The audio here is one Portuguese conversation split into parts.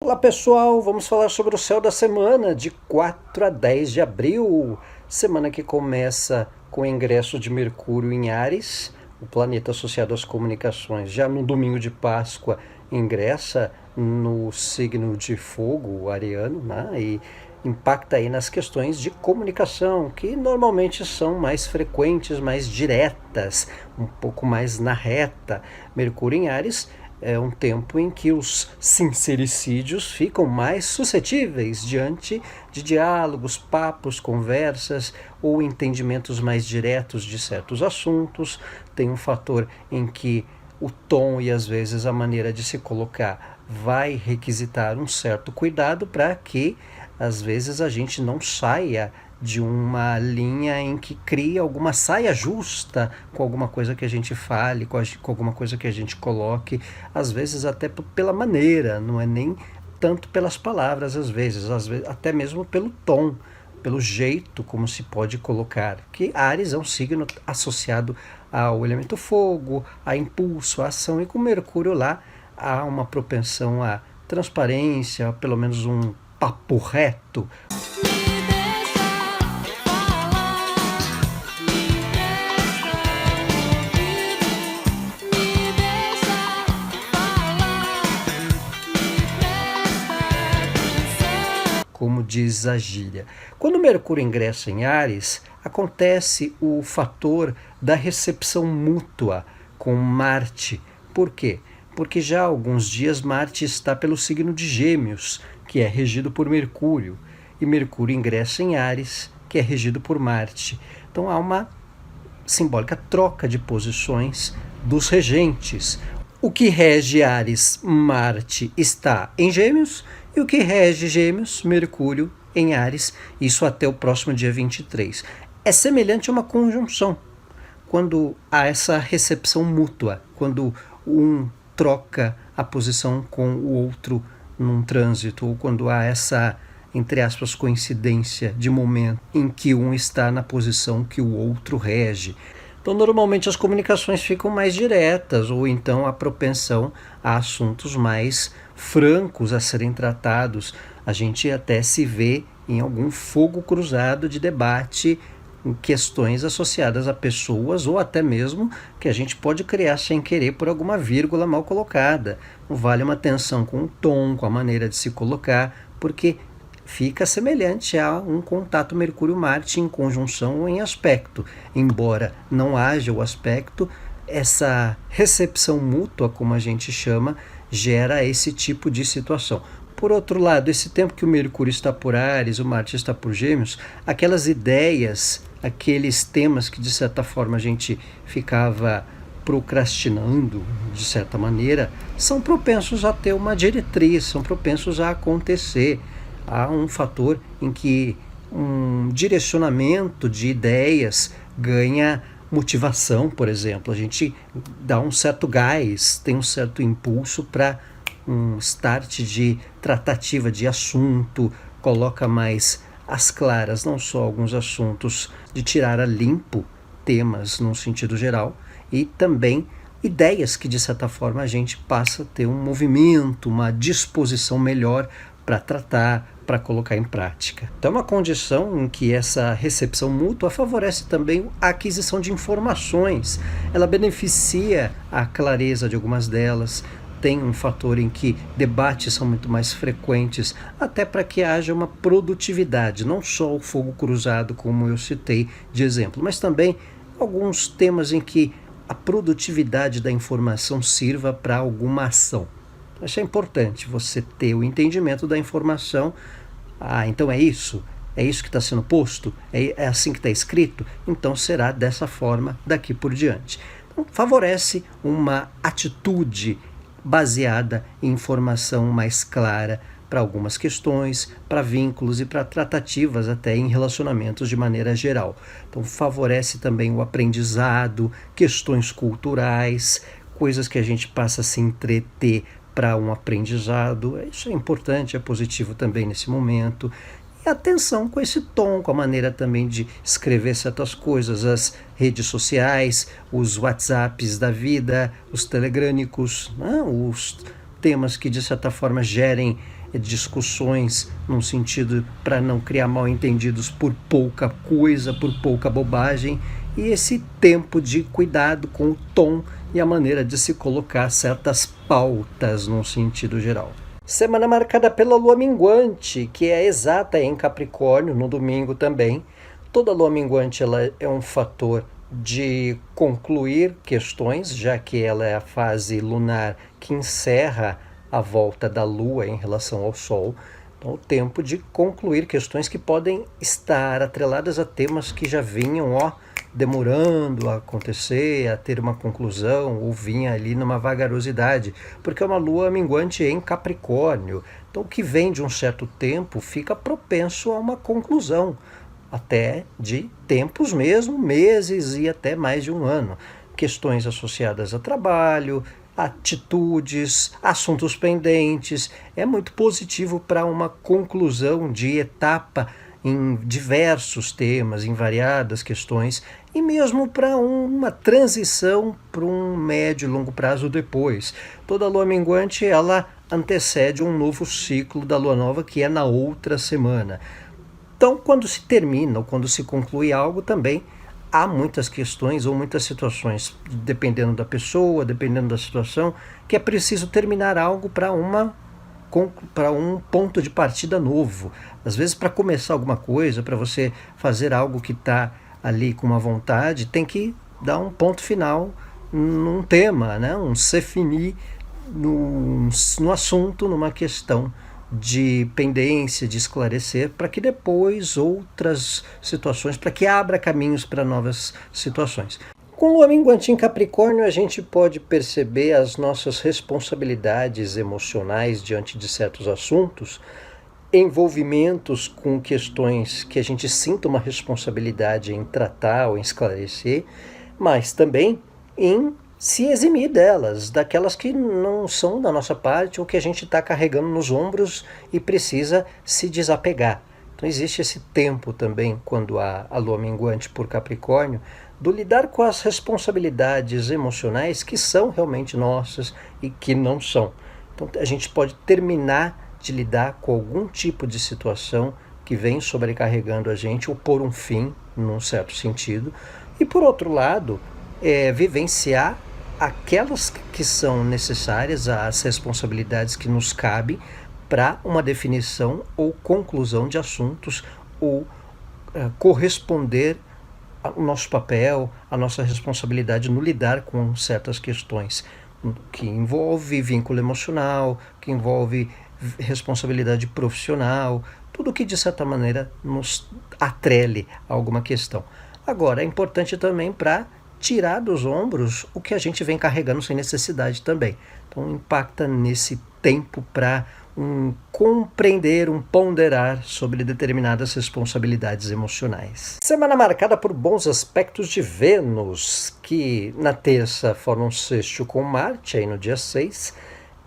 Olá pessoal, vamos falar sobre o céu da semana de 4 a 10 de abril, semana que começa com o ingresso de Mercúrio em Áries, o planeta associado às comunicações. Já no domingo de Páscoa ingressa no signo de fogo, o ariano, né? E impacta aí nas questões de comunicação, que normalmente são mais frequentes, mais diretas, um pouco mais na reta. Mercúrio em Áries é um tempo em que os sincericídios ficam mais suscetíveis diante de diálogos, papos, conversas ou entendimentos mais diretos de certos assuntos. Tem um fator em que o tom e às vezes a maneira de se colocar vai requisitar um certo cuidado para que às vezes a gente não saia de uma linha em que cria alguma saia justa com alguma coisa que a gente fale, com alguma coisa que a gente coloque, às vezes até pela maneira, não é nem tanto pelas palavras, às vezes até mesmo pelo tom, pelo jeito como se pode colocar, que Áries é um signo associado ao elemento fogo, a impulso, a ação, e com Mercúrio lá há uma propensão à transparência, pelo menos um papo reto. Como diz a gíria. Quando Mercúrio ingressa em Áries, acontece o fator da recepção mútua com Marte. Por quê? Porque já há alguns dias Marte está pelo signo de Gêmeos, que é regido por Mercúrio, e Mercúrio ingressa em Áries, que é regido por Marte. Então há uma simbólica troca de posições dos regentes. O que rege Áries, Marte, está em Gêmeos, e o que rege Gêmeos, Mercúrio, em Áries, isso até o próximo dia 23. É semelhante a uma conjunção, quando há essa recepção mútua, quando um troca a posição com o outro num trânsito, ou quando há essa, entre aspas, coincidência de momento em que um está na posição que o outro rege. Então, normalmente as comunicações ficam mais diretas, ou então a propensão a assuntos mais francos a serem tratados. A gente até se vê em algum fogo cruzado de debate em questões associadas a pessoas, ou até mesmo que a gente pode criar sem querer por alguma vírgula mal colocada. Não vale uma atenção com o tom, com a maneira de se colocar, porque fica semelhante a um contato Mercúrio-Marte em conjunção ou em aspecto. Embora não haja o aspecto, essa recepção mútua, como a gente chama, gera esse tipo de situação. Por outro lado, esse tempo que o Mercúrio está por Áries, o Marte está por Gêmeos, aquelas ideias, aqueles temas que de certa forma a gente ficava procrastinando, de certa maneira, são propensos a ter uma diretriz, são propensos a acontecer. Há um fator em que um direcionamento de ideias ganha motivação, por exemplo. A gente dá um certo gás, tem um certo impulso para um start de tratativa de assunto, coloca mais às claras, não só alguns assuntos, de tirar a limpo temas num sentido geral, e também ideias que de certa forma a gente passa a ter um movimento, uma disposição melhor para tratar, para colocar em prática. Então, é uma condição em que essa recepção mútua favorece também a aquisição de informações. Ela beneficia a clareza de algumas delas, tem um fator em que debates são muito mais frequentes, até para que haja uma produtividade, não só o fogo cruzado, como eu citei de exemplo, mas também alguns temas em que a produtividade da informação sirva para alguma ação. Isso é importante, você ter o entendimento da informação. Então é isso que está sendo posto? É assim que está escrito? Então será dessa forma daqui por diante. Então, favorece uma atitude baseada em informação mais clara para algumas questões, para vínculos e para tratativas até em relacionamentos de maneira geral. Então favorece também o aprendizado, questões culturais, coisas que a gente passa a se entreter para um aprendizado. Isso é importante, é positivo também nesse momento. E atenção com esse tom, com a maneira também de escrever certas coisas, as redes sociais, os WhatsApps da vida, os telegrânicos, os temas que de certa forma gerem discussões num sentido para não criar mal-entendidos por pouca coisa, por pouca bobagem, e esse tempo de cuidado com o tom e a maneira de se colocar certas pautas num sentido geral. Semana marcada pela lua minguante, que é exata em Capricórnio, no domingo também. Toda lua minguante ela é um fator de concluir questões, já que ela é a fase lunar que encerra a volta da lua em relação ao sol. Então, o tempo de concluir questões que podem estar atreladas a temas que já vinham demorando a acontecer, a ter uma conclusão, ou vinha ali numa vagarosidade, porque é uma lua minguante em Capricórnio. Então, o que vem de um certo tempo fica propenso a uma conclusão, até de tempos mesmo, meses e até mais de um ano. Questões associadas a trabalho, atitudes, assuntos pendentes. É muito positivo para uma conclusão de etapa em diversos temas, em variadas questões, e mesmo para uma transição para um médio e longo prazo depois. Toda lua minguante ela antecede um novo ciclo da lua nova, que é na outra semana. Então, quando se termina ou quando se conclui algo, também há muitas questões ou muitas situações, dependendo da pessoa, dependendo da situação, que é preciso terminar algo para um ponto de partida novo. Às vezes, para começar alguma coisa, para você fazer algo que está ali com uma vontade, tem que dar um ponto final num tema, né? Um se finir no assunto, numa questão de pendência, de esclarecer, para que depois outras situações, para que abra caminhos para novas situações. Com lua minguante em Capricórnio, a gente pode perceber as nossas responsabilidades emocionais diante de certos assuntos, envolvimentos com questões que a gente sinta uma responsabilidade em tratar ou em esclarecer, mas também em se eximir delas, daquelas que não são da nossa parte ou que a gente está carregando nos ombros e precisa se desapegar. Então existe esse tempo também, quando há a lua minguante por Capricórnio, do lidar com as responsabilidades emocionais que são realmente nossas e que não são. Então a gente pode terminar de lidar com algum tipo de situação que vem sobrecarregando a gente ou pôr um fim, num certo sentido. E por outro lado, vivenciar aquelas que são necessárias, as responsabilidades que nos cabem para uma definição ou conclusão de assuntos ou corresponder ao nosso papel, a nossa responsabilidade no lidar com certas questões, que envolve vínculo emocional, que envolve responsabilidade profissional, tudo que de certa maneira nos atrele a alguma questão. Agora, é importante também para tirar dos ombros o que a gente vem carregando sem necessidade também. Então impacta nesse tempo para compreender, ponderar sobre determinadas responsabilidades emocionais. Semana marcada por bons aspectos de Vênus, que na terça forma um sexto com Marte, aí no dia 6,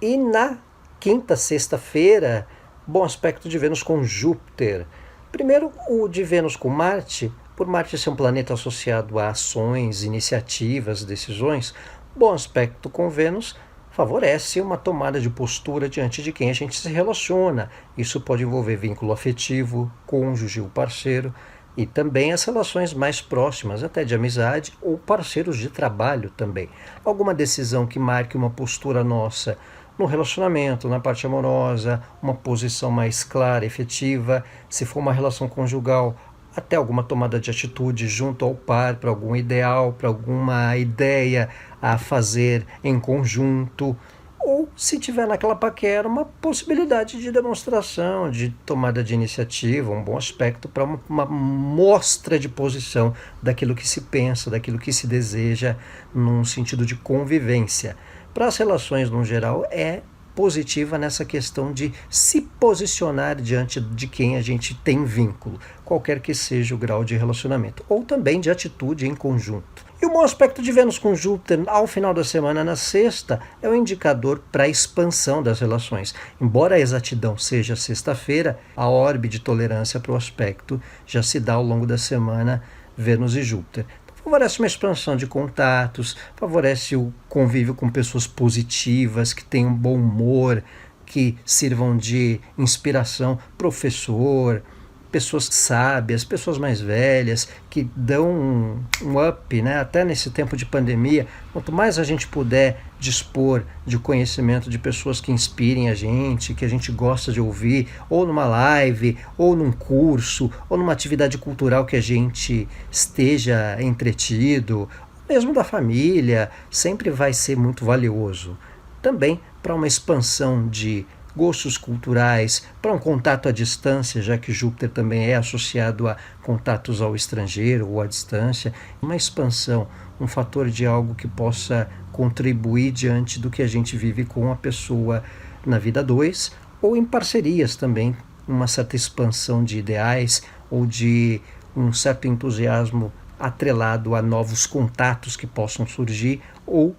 e na quinta, sexta-feira, bom aspecto de Vênus com Júpiter. Primeiro, o de Vênus com Marte. Por Marte ser um planeta associado a ações, iniciativas, decisões, bom aspecto com Vênus favorece uma tomada de postura diante de quem a gente se relaciona. Isso pode envolver vínculo afetivo, cônjuge ou parceiro, e também as relações mais próximas, até de amizade ou parceiros de trabalho também. Alguma decisão que marque uma postura nossa no relacionamento, na parte amorosa, uma posição mais clara, efetiva. Se for uma relação conjugal, até alguma tomada de atitude junto ao par, para algum ideal, para alguma ideia a fazer em conjunto, ou se tiver naquela paquera, uma possibilidade de demonstração, de tomada de iniciativa, um bom aspecto para uma mostra de posição daquilo que se pensa, daquilo que se deseja, num sentido de convivência. Para as relações no geral, é positiva nessa questão de se posicionar diante de quem a gente tem vínculo, qualquer que seja o grau de relacionamento, ou também de atitude em conjunto. E o bom aspecto de Vênus com Júpiter ao final da semana, na sexta, é um indicador para a expansão das relações. Embora a exatidão seja sexta-feira, a orbe de tolerância para o aspecto já se dá ao longo da semana, Vênus e Júpiter. Favorece uma expansão de contatos, favorece o convívio com pessoas positivas, que têm um bom humor, que sirvam de inspiração, professor, pessoas sábias, pessoas mais velhas, que dão um up, né? Até nesse tempo de pandemia. Quanto mais a gente puder dispor de conhecimento de pessoas que inspirem a gente, que a gente gosta de ouvir, ou numa live, ou num curso, ou numa atividade cultural que a gente esteja entretido, mesmo da família, sempre vai ser muito valioso. Também para uma expansão de gostos culturais, para um contato à distância, já que Júpiter também é associado a contatos ao estrangeiro ou à distância, uma expansão, um fator de algo que possa contribuir diante do que a gente vive com a pessoa na vida 2, ou em parcerias também, uma certa expansão de ideais ou de um certo entusiasmo atrelado a novos contatos que possam surgir ou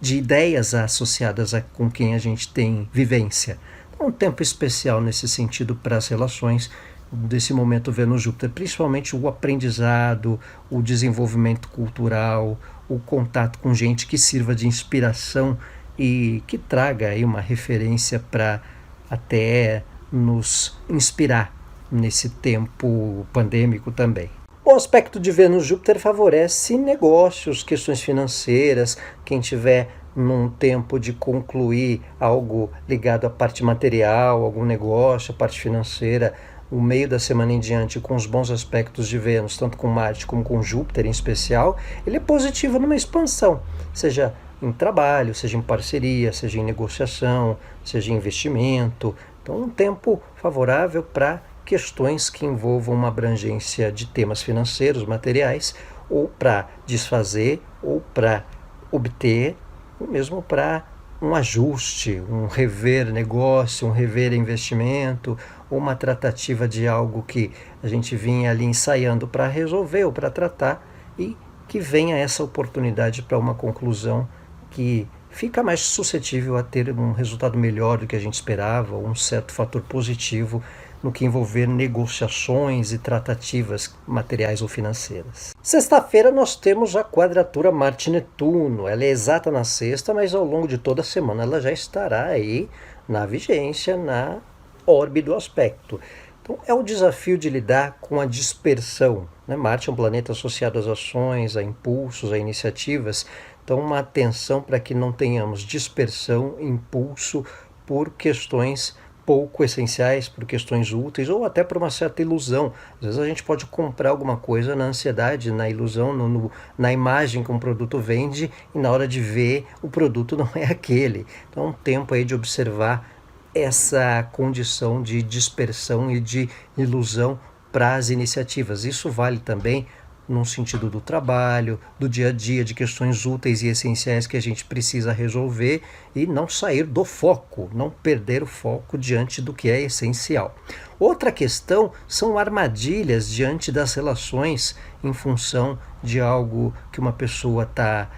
de ideias associadas com quem a gente tem vivência. Um tempo especial nesse sentido para as relações desse momento Vênus-Júpiter, principalmente o aprendizado, o desenvolvimento cultural, o contato com gente que sirva de inspiração e que traga aí uma referência para até nos inspirar nesse tempo pandêmico também. O aspecto de Vênus-Júpiter favorece negócios, questões financeiras, quem tiver num tempo de concluir algo ligado à parte material, algum negócio, a parte financeira, o meio da semana em diante com os bons aspectos de Vênus, tanto com Marte como com Júpiter em especial, ele é positivo numa expansão, seja em trabalho, seja em parceria, seja em negociação, seja em investimento. Então, um tempo favorável para questões que envolvam uma abrangência de temas financeiros, materiais, ou para desfazer, ou para obter, ou mesmo para um ajuste, um rever negócio, um rever investimento, ou uma tratativa de algo que a gente vinha ali ensaiando para resolver ou para tratar e que venha essa oportunidade para uma conclusão que fica mais suscetível a ter um resultado melhor do que a gente esperava, um certo fator positivo no que envolver negociações e tratativas materiais ou financeiras. Sexta-feira nós temos a quadratura Marte-Netuno. Ela é exata na sexta, mas ao longo de toda a semana ela já estará aí na vigência, na órbita do aspecto. Então é o desafio de lidar com a dispersão, né? Marte é um planeta associado às ações, a impulsos, a iniciativas. Então uma atenção para que não tenhamos dispersão, impulso por questões pouco essenciais, por questões úteis ou até por uma certa ilusão. Às vezes a gente pode comprar alguma coisa na ansiedade, na ilusão, na imagem que um produto vende e na hora de ver o produto não é aquele. Então é um tempo aí de observar essa condição de dispersão e de ilusão para as iniciativas. Isso vale também no sentido do trabalho, do dia a dia, de questões úteis e essenciais que a gente precisa resolver e não sair do foco, não perder o foco diante do que é essencial. Outra questão são armadilhas diante das relações em função de algo que uma pessoa está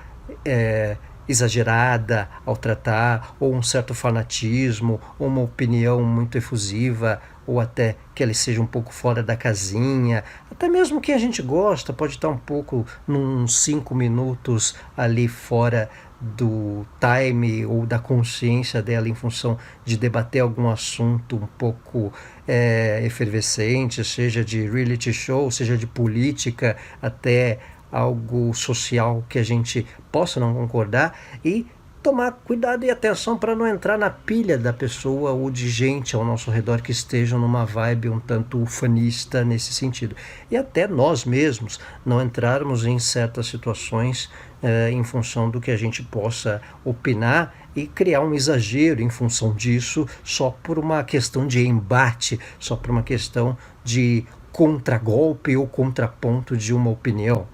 exagerada ao tratar, ou um certo fanatismo, ou uma opinião muito efusiva, ou até que ele seja um pouco fora da casinha, até mesmo que a gente gosta, pode estar um pouco nos 5 minutos ali fora do time ou da consciência dela em função de debater algum assunto um pouco efervescente, seja de reality show, seja de política, até algo social que a gente possa não concordar e tomar cuidado e atenção para não entrar na pilha da pessoa ou de gente ao nosso redor que estejam numa vibe um tanto ufanista nesse sentido. E até nós mesmos não entrarmos em certas situações em função do que a gente possa opinar e criar um exagero em função disso só por uma questão de embate, só por uma questão de contragolpe ou contraponto de uma opinião.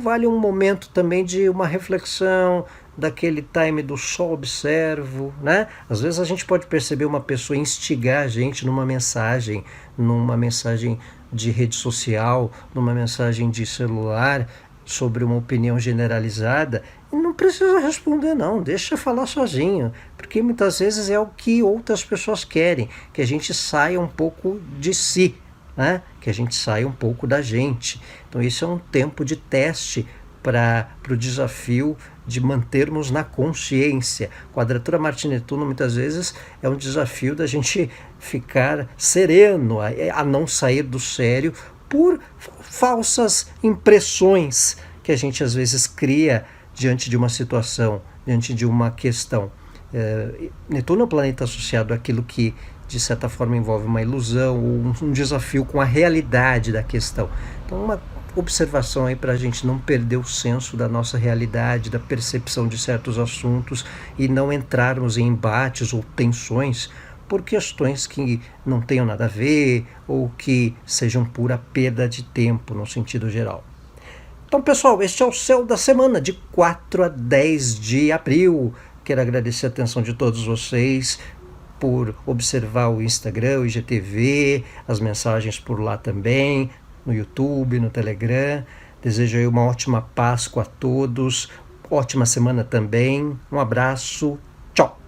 Vale um momento também de uma reflexão, daquele time do só observo, né? Às vezes a gente pode perceber uma pessoa instigar a gente numa mensagem de rede social, numa mensagem de celular, sobre uma opinião generalizada, e não precisa responder não, deixa falar sozinho, porque muitas vezes é o que outras pessoas querem, que a gente saia um pouco de si, né? Que a gente saia um pouco da gente. Então isso é um tempo de teste para o desafio de mantermos na consciência. Quadratura Marte-Netuno muitas vezes é um desafio da gente ficar sereno, a não sair do sério por falsas impressões que a gente às vezes cria diante de uma situação, diante de uma questão. Netuno é um planeta associado àquilo que de certa forma envolve uma ilusão ou um desafio com a realidade da questão. Então uma observação aí para a gente não perder o senso da nossa realidade, da percepção de certos assuntos e não entrarmos em embates ou tensões por questões que não tenham nada a ver ou que sejam pura perda de tempo no sentido geral. Então, pessoal, este é o Céu da Semana, de 4 a 10 de abril. Quero agradecer a atenção de todos vocês por observar o Instagram, o IGTV, as mensagens por lá também, no YouTube, no Telegram. Desejo aí uma ótima Páscoa a todos, ótima semana também. Um abraço, tchau!